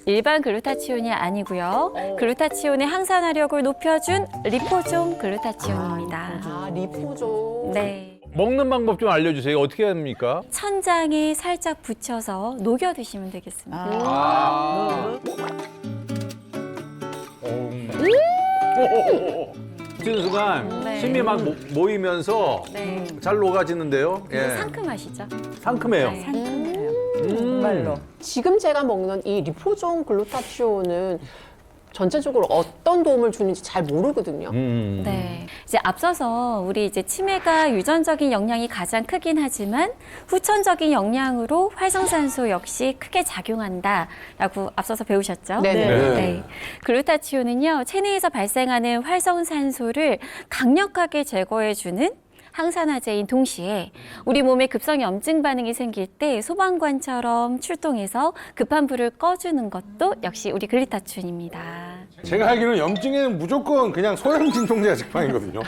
일반 글루타치온이 아니고요. 글루타치온의 항산화력을 높여준 리포존 글루타치온입니다. 아, 리포존. 네. 먹는 방법 좀 알려주세요. 어떻게 합니까? 천장에 살짝 붙여서 녹여 드시면 되겠습니다. 드시는 순간 네. 침이 막 모이면서 네. 잘 녹아지는데요. 예. 상큼하시죠? 상큼해요. 네, 상큼해요. 정말로. 지금 제가 먹는 이 리포존 글루타치온은 전체적으로 어떤 도움을 주는지 잘 모르거든요. 네. 이제 앞서서 우리 이제 치매가 유전적인 영향이 가장 크긴 하지만 후천적인 영향으로 활성산소 역시 크게 작용한다라고 앞서서 배우셨죠? 네네. 네. 글루타치온은요, 체내에서 발생하는 활성산소를 강력하게 제거해주는 항산화제인 동시에 우리 몸에 급성 염증 반응이 생길 때 소방관처럼 출동해서 급한 불을 꺼주는 것도 역시 우리 글루타치온입니다. 제가 알기로는 염증에는 무조건 그냥 소염 진통제가 직방이거든요.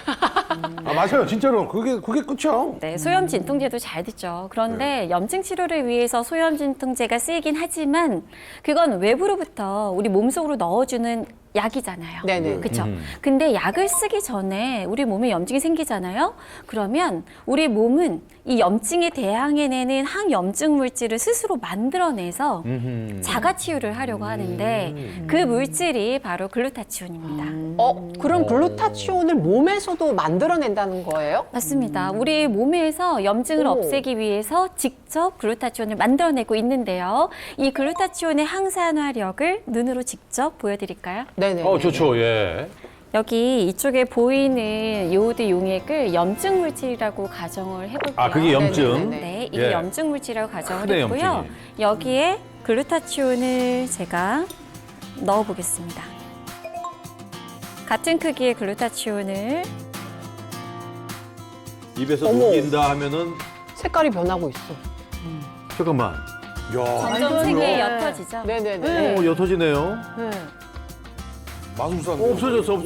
아, 맞아요. 진짜로. 그게 끝이야. 네, 소염 진통제도 잘 듣죠. 그런데 염증 치료를 위해서 소염 진통제가 쓰이긴 하지만 그건 외부로부터 우리 몸속으로 넣어주는 약이잖아요. 네네. 그렇죠. 근데 약을 쓰기 전에 우리 몸에 염증이 생기잖아요. 그러면 우리 몸은 이 염증에 대항해내는 항염증 물질을 스스로 만들어내서 자가 치유를 하려고 하는데 그 물질이 바로 글루타치온입니다. 그럼 글루타치온을 몸에서도 만들어낸다는 거예요? 맞습니다. 우리 몸에서 염증을 오. 없애기 위해서 직접 글루타치온을 만들어내고 있는데요. 이 글루타치온의 항산화력을 눈으로 직접 보여드릴까요? 네네. 좋죠. 예. 여기 이쪽에 보이는 요오드 용액을 염증 물질이라고 가정을 해볼게요. 아, 그게 염증. 네네네네. 네, 이게 예. 염증 물질이라고 가정을 크네, 했고요. 염증이. 여기에 글루타치온을 제가 넣어보겠습니다. 같은 크기의 글루타치온을 입에서 어머. 녹인다 하면은 색깔이 변하고 있어. 잠깐만. 야, 점점 색이 옅어지죠. 네네네. 옅어지네요. 마술사. 없어졌어.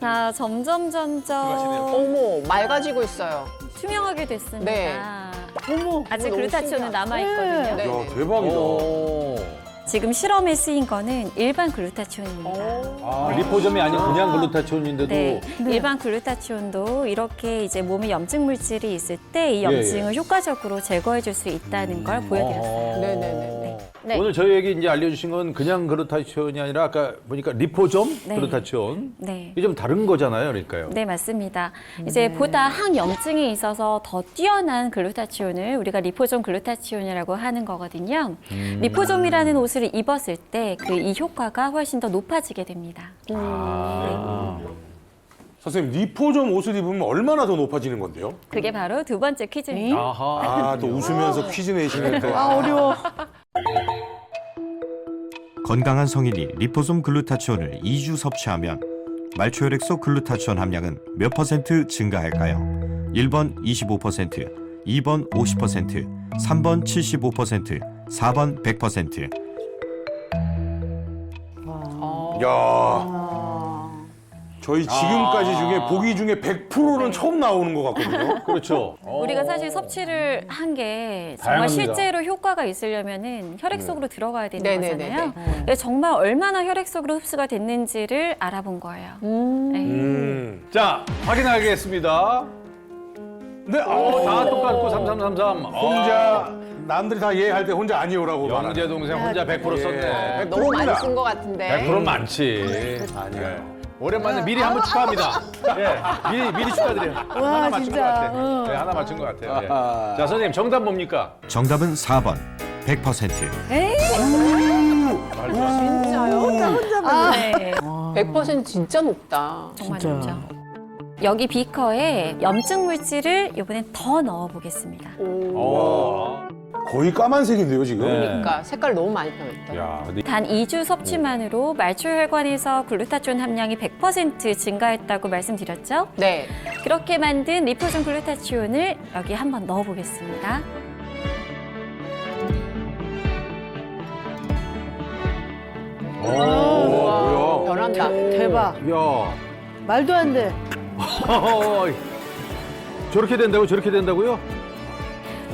자, 점점 어머, 맑아지고 있어요. 투명하게 됐습니다. 네. 아직 너무 글루타치온은 신기하다. 남아있거든요. 네. 야, 대박이다. 지금 실험에 쓰인 거는 일반 글루타치온입니다. 리포점이 아닌 그냥 글루타치온인데도 네, 일반 글루타치온도 이렇게 이제 몸에 염증 물질이 있을 때 이 예, 염증을 효과적으로 제거해 줄 수 있다는 걸 보여드렸어요. 네네네. 네. 오늘 저희에게 이제 알려주신 건 그냥 글루타치온이 아니라 아까 보니까 리포점 네. 글루타치온. 네. 이게 좀 다른 거잖아요, 그러니까요. 네, 맞습니다. 이제 보다 항염증에 있어서 더 뛰어난 글루타치온을 우리가 리포존 글루타치온이라고 하는 거거든요. 리포좀이라는 옷을 입었을 때 그 이 효과가 훨씬 더 높아지게 됩니다. 선생님, 리포점 옷을 입으면 얼마나 더 높아지는 건데요? 그게 바로 두 번째 퀴즈입니다. 아하. 아, 또 웃으면서 퀴즈 내시는 또. 건강한 성인이 리포솜 글루타치온을 2주 섭취하면 말초혈액소 글루타치온 함량은 몇 퍼센트 증가할까요? 1번 25%, 2번 50%, 3번 75%, 4번 100%. 야. 저희 지금까지 중에 보기 중에 100%는 처음 나오는 것 같거든요. 그렇죠. 우리가 사실 섭취를 한 게 정말 다양합니다. 실제로 효과가 있으려면은 혈액 속으로 들어가야 되는 네네네네. 거잖아요. 근데 정말 얼마나 혈액 속으로 흡수가 됐는지를 알아본 거예요. 네. 자, 확인하겠습니다. 네, 다 똑같고 3333. 혼자 남들이 다 이해할 때 혼자 아니오라고 말하는. 영재 동생 혼자 100% 썼네. 너무 많이 쓴 것 같은데. 100% 많지. 아니에요. 오랜만에 미리 한번 축하합니다. 예, 미리 축하드려요. 하나 맞춘 것 같아. 네, 하나 맞춘 것 같아요. 예. 자, 선생님 정답 뭡니까? 정답은 4번 100%. 진짜요? 네. 100% 진짜 높다. 정말 높죠. 여기 비커에 염증 물질을 이번엔 더 넣어 보겠습니다. 거의 까만색인데요, 지금? 네. 그러니까 색깔 너무 많이 변했다. 야, 근데 단 2주 섭취만으로 말초혈관에서 글루타치온 함량이 100% 증가했다고 말씀드렸죠? 네. 그렇게 만든 리포존 글루타치온을 여기 한번 넣어 보겠습니다. 뭐야? 변한다. 대박. 야, 말도 안 돼. 저렇게 된다고요?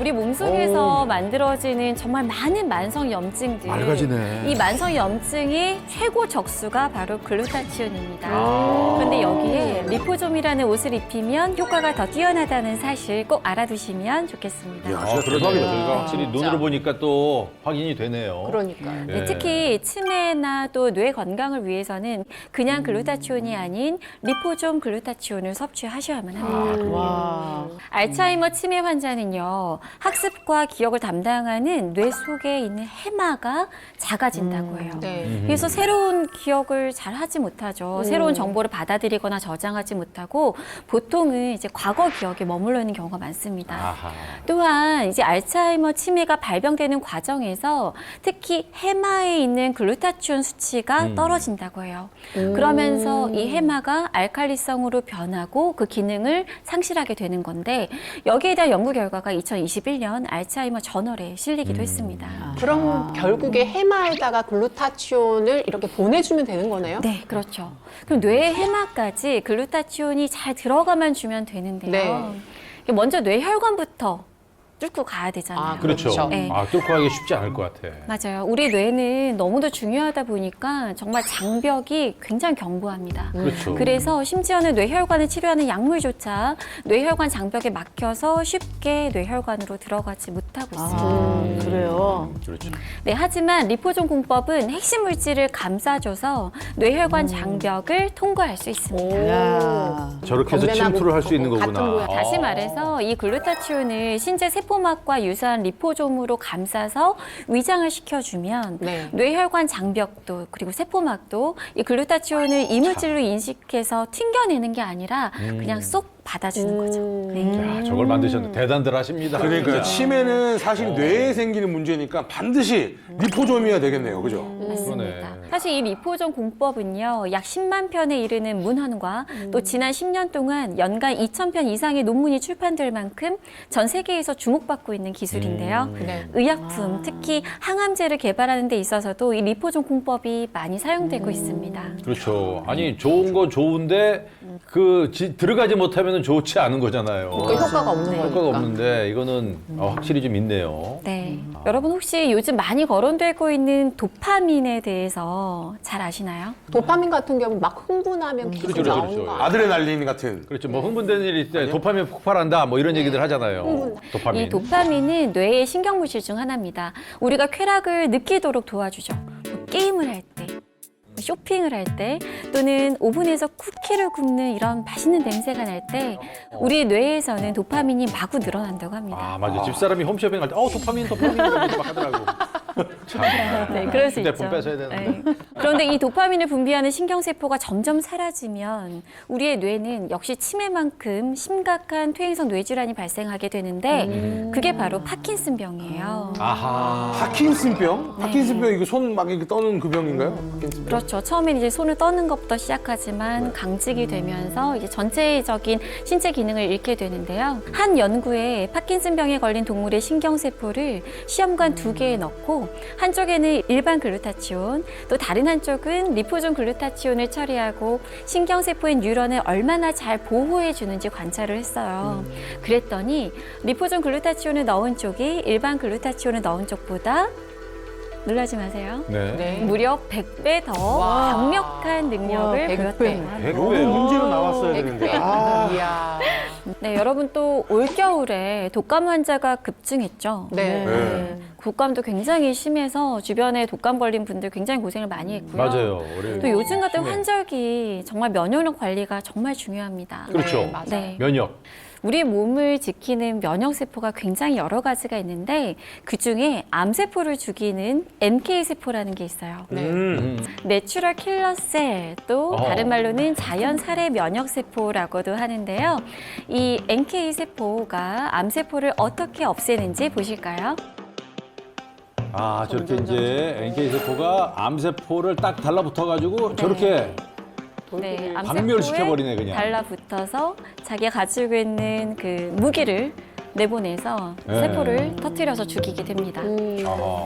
우리 몸속에서 만들어지는 정말 많은 만성 염증들. 맑아지네. 이 만성 염증의 최고 적수가 바로 글루타치온입니다. 아. 그런데 여기에 리포좀이라는 옷을 입히면 효과가 더 뛰어나다는 사실 꼭 알아두시면 좋겠습니다. 야, 진짜 진짜 대박이다. 대박이다. 저희가 확실히 눈으로 보니까 또 확인이 되네요. 그러니까요. 네, 예. 특히 치매나 또 뇌 건강을 위해서는 그냥 글루타치온이 아닌 리포좀 글루타치온을 섭취하셔야만 합니다. 와. 알츠하이머 치매 환자는요, 학습과 기억을 담당하는 뇌 속에 있는 해마가 작아진다고 해요. 네. 그래서 새로운 기억을 잘 하지 못하죠. 새로운 정보를 받아들이거나 저장하지 못하고 보통은 이제 과거 기억에 머물러 있는 경우가 많습니다. 아하. 또한 이제 알츠하이머 치매가 발병되는 과정에서 특히 해마에 있는 글루타치온 수치가 떨어진다고 해요. 그러면서 이 해마가 알칼리성으로 변하고 그 기능을 상실하게 되는 건데 여기에 대한 연구 결과가 2021년 알츠하이머 저널에 실리기도 했습니다. 그럼 결국에 해마에다가 글루타치온을 이렇게 보내주면 되는 거네요? 네, 그렇죠. 그럼 뇌의 해마까지 글루타치온이 잘 들어가만 주면 되는데요. 네. 먼저 뇌혈관부터 뚫고 가야 되잖아요. 아, 그렇죠. 그렇죠. 네. 아, 뚫고 하기 쉽지 않을 것 같아. 맞아요. 우리 뇌는 너무도 중요하다 보니까 정말 장벽이 굉장히 견고합니다. 그렇죠. 그래서 심지어는 뇌혈관을 치료하는 약물조차 뇌혈관 장벽에 막혀서 쉽게 뇌혈관으로 들어가지 못하고 있습니다. 그래요. 그렇죠. 네, 하지만 리포존 공법은 핵심 물질을 감싸줘서 뇌혈관 장벽을 통과할 수 있습니다. 야. 저렇게 해서 건배나무 침투를 할 수 있는 같은 거구나. 모양. 다시 말해서 이 글루타치온을 신체 세포막과 유사한 리포좀으로 감싸서 위장을 시켜주면 네. 뇌혈관 장벽도 그리고 세포막도 이 글루타치온을 이물질로 인식해서 튕겨내는 게 아니라 그냥 쏙 받아주는 거죠. 네. 야, 저걸 만드셨는데 대단들 하십니다. 그러니까 진짜. 치매는 사실 뇌에 생기는 문제니까 반드시 리포좀이어야 되겠네요. 그죠? 맞습니다. 그러네. 사실 이 리포존 공법은요, 약 10만 편에 이르는 문헌과 또 지난 10년 동안 연간 2,000편 이상의 논문이 출판될 만큼 전 세계에서 주목받고 있는 기술인데요. 네. 의약품, 특히 항암제를 개발하는 데 있어서도 이 리포존 공법이 많이 사용되고 있습니다. 그렇죠. 아니, 좋은 건 좋은데 들어가지 못하면 좋지 않은 거잖아요. 그 효과가 없는 거니까. 효과가 없는데 이거는 확실히 좀 있네요. 네. 여러분 혹시 요즘 많이 거론되고 있는 도파민에 대해서 잘 아시나요? 도파민 같은 경우는 막 흥분하면 계속 그렇죠, 나오는 그렇죠. 거 아니에요? 아드레날린 같은. 그렇죠. 뭐 흥분되는 일이 있을 때 도파민 폭발한다 뭐 이런 얘기들 하잖아요. 도파민. 이 도파민은 뇌의 신경물질 중 하나입니다. 우리가 쾌락을 느끼도록 도와주죠. 뭐 게임을 할 때, 쇼핑을 할 때, 또는 오븐에서 쿠키를 굽는 이런 맛있는 냄새가 날 때 우리 뇌에서는 도파민이 마구 늘어난다고 합니다. 아, 맞아. 집사람이 홈쇼핑 갈 때 도파민 이러면서 막 하더라고. 참. 네, 그럴 수 있죠. 휴대폰 뺏어야 되는데. 네. 그런데 이 도파민을 분비하는 신경세포가 점점 사라지면 우리의 뇌는 역시 치매만큼 심각한 퇴행성 뇌질환이 발생하게 되는데 그게 바로 파킨슨병이에요. 아하. 파킨슨병? 파킨슨병 이거 손 막 이렇게 떠는 그 병인가요? 파킨슨병? 그렇죠. 처음엔 이제 손을 떠는 것부터 시작하지만 강직이 되면서 이제 전체적인 신체 기능을 잃게 되는데요. 한 연구에 파킨슨병에 걸린 동물의 신경세포를 시험관 2개에 넣고 한쪽에는 일반 글루타치온, 또 다른 한쪽은 리포존 글루타치온을 처리하고 신경세포의 뉴런을 얼마나 잘 보호해 주는지 관찰을 했어요. 그랬더니 리포존 글루타치온을 넣은 쪽이 일반 글루타치온을 넣은 쪽보다 놀라지 마세요. 네. 네. 무려 100배 더 와. 강력한 능력을 와, 100배. 보였다고 합니다. 100배. 요거 문제로 나왔어야 네. 되는데. 이야. 네, 여러분 또 올겨울에 독감 환자가 급증했죠. 네. 네. 독감도 굉장히 심해서 주변에 독감 걸린 분들 굉장히 고생을 많이 했고요. 맞아요. 또 요즘 같은 심해. 환절기 정말 면역력 관리가 정말 중요합니다. 그렇죠. 네, 맞아요. 네. 면역. 우리 몸을 지키는 면역세포가 굉장히 여러 가지가 있는데 그중에 암세포를 죽이는 NK세포라는 게 있어요. 네. 내추럴 킬러 셀, 또 다른 말로는 자연 살해 면역세포라고도 하는데요. 이 NK세포가 암세포를 어떻게 없애는지 보실까요? 아, 저렇게 이제 NK세포가 암세포를 딱 달라붙어가지고 저렇게 네, 박멸시켜버리네, 그냥. 달라붙어서 자기가 가지고 있는 그 무기를 내보내서 네. 세포를 터뜨려서 죽이게 됩니다. 아하.